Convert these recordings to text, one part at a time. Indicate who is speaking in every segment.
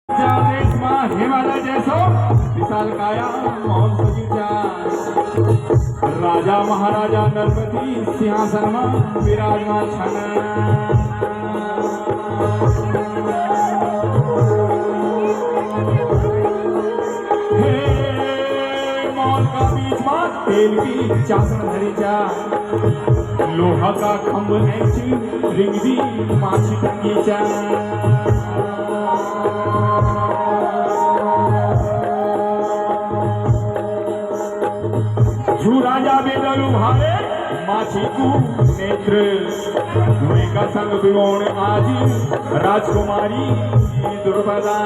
Speaker 1: हिमालय जैसो विशाल काया मौन सजीचा राजा महाराजा नरपति सिंहासन में विराजमान छन मौन का बीच में तेल की चासन धरीचा लोहा का खंभ ऐसी रिंगदी माछी टंगीचा राजा बेदलु भारे माछी को नेत्र धुएं का संग विगोण आदि राजकुमारी दुर्बला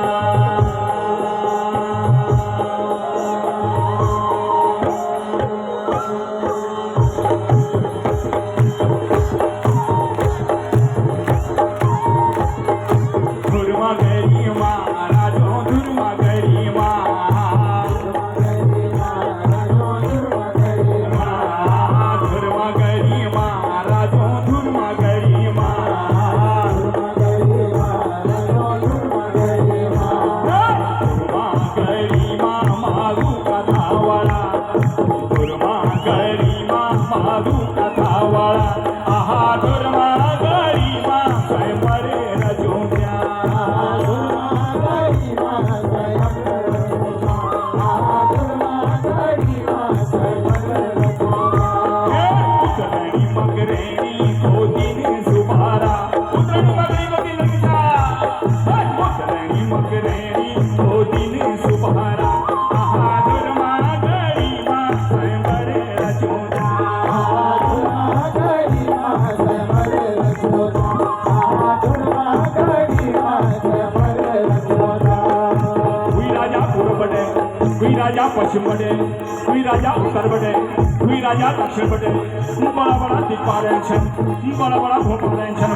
Speaker 1: राजा पश्चिम बटे कोई राजा उत्तर बटे कोई राजा दक्षिण बटे बड़ा बड़ा दिक्पाल छन बड़ा बड़ा भोपाल छन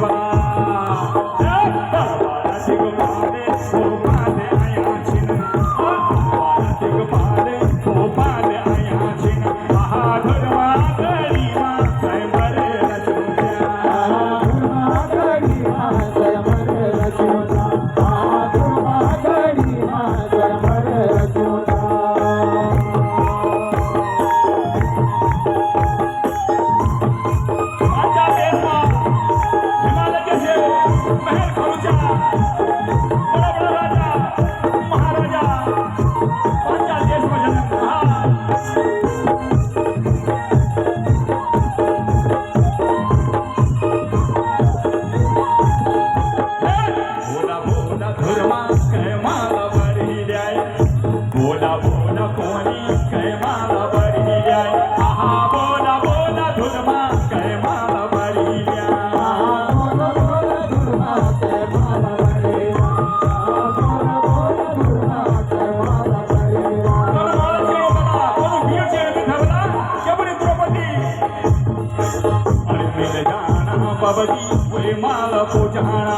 Speaker 1: माला को जहाना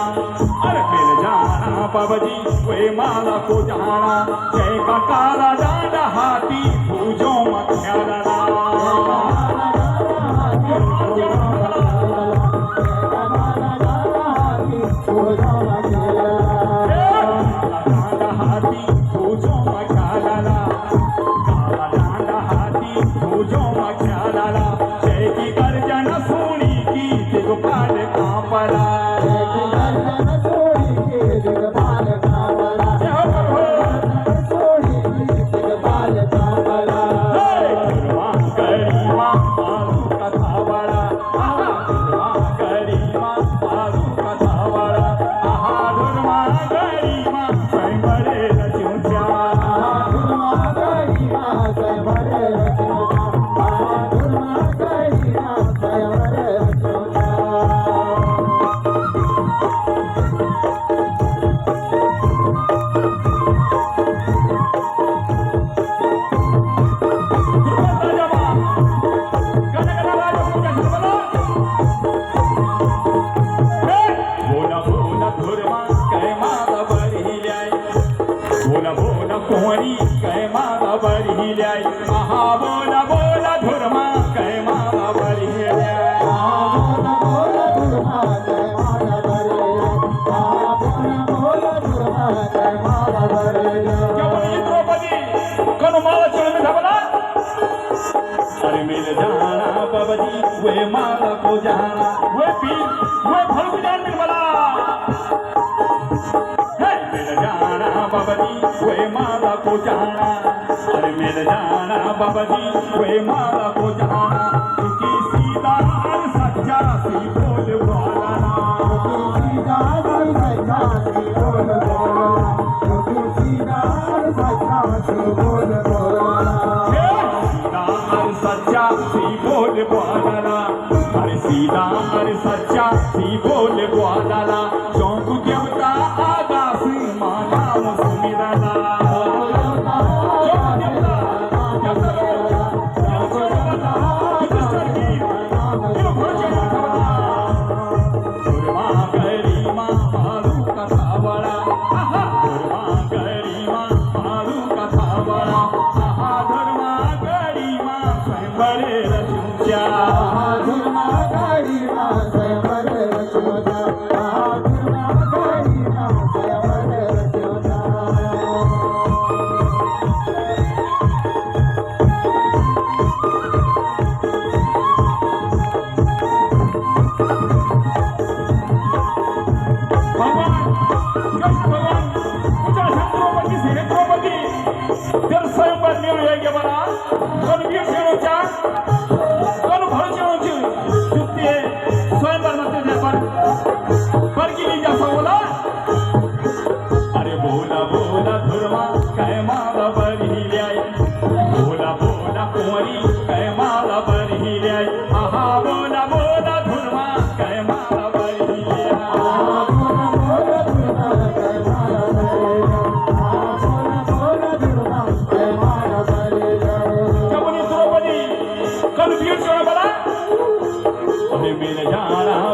Speaker 1: अरे मिल जाना पबजी वे माला को जहाना जय का काला डांडा हाथी पूजो मख्याला हाथी पूजो मख्याला काला डांडा हाथी पूजो मख्याला जय की गर्जन सुनी की दिगपाल कांपला कोहरी कै माला बरी ल्याय आहा बोला बोला धुरमा कै माला बरी ल्याय आहा बोला बोला धुरमा कै माला बरी ल्याय आहा बोला बोला धुरमा कै माला बोली द्रौपदी कनु माला चरण में धबला अरे मिल जाना बाबा जी वे माला को जाना वे पीर वे फल जान मिल बला मिल जाना बाबा जी वे माला को जाना अरे मिल जाना बाबा जी वे माला को जाना क्योंकि सीधा और सच्चा सी बोल वाला सीधा और सच्चा सी बोल वाला सीधा और सच्चा सी बोल वाला सच्चा सी बोल ग्वाला अरे सीधा अरे सच्चा सी बोल ग्वाला चौक देवता आकाश माना मुस्मिराला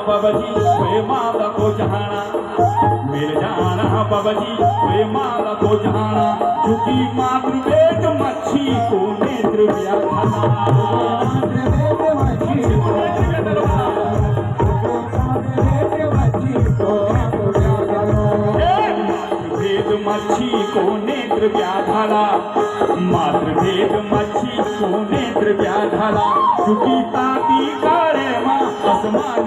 Speaker 1: बाबा जी वे माला को जहाना मिल जाना बाबा जी वे माला को जहाना क्योंकि मातृवेद मच्छी को नेत्र व्याखाना मातृभेद मच्छी को नेत्र व्याधाला मातृभेद मच्छी को नेत्र व्याधाला क्योंकि ताती कारे माँ आसमान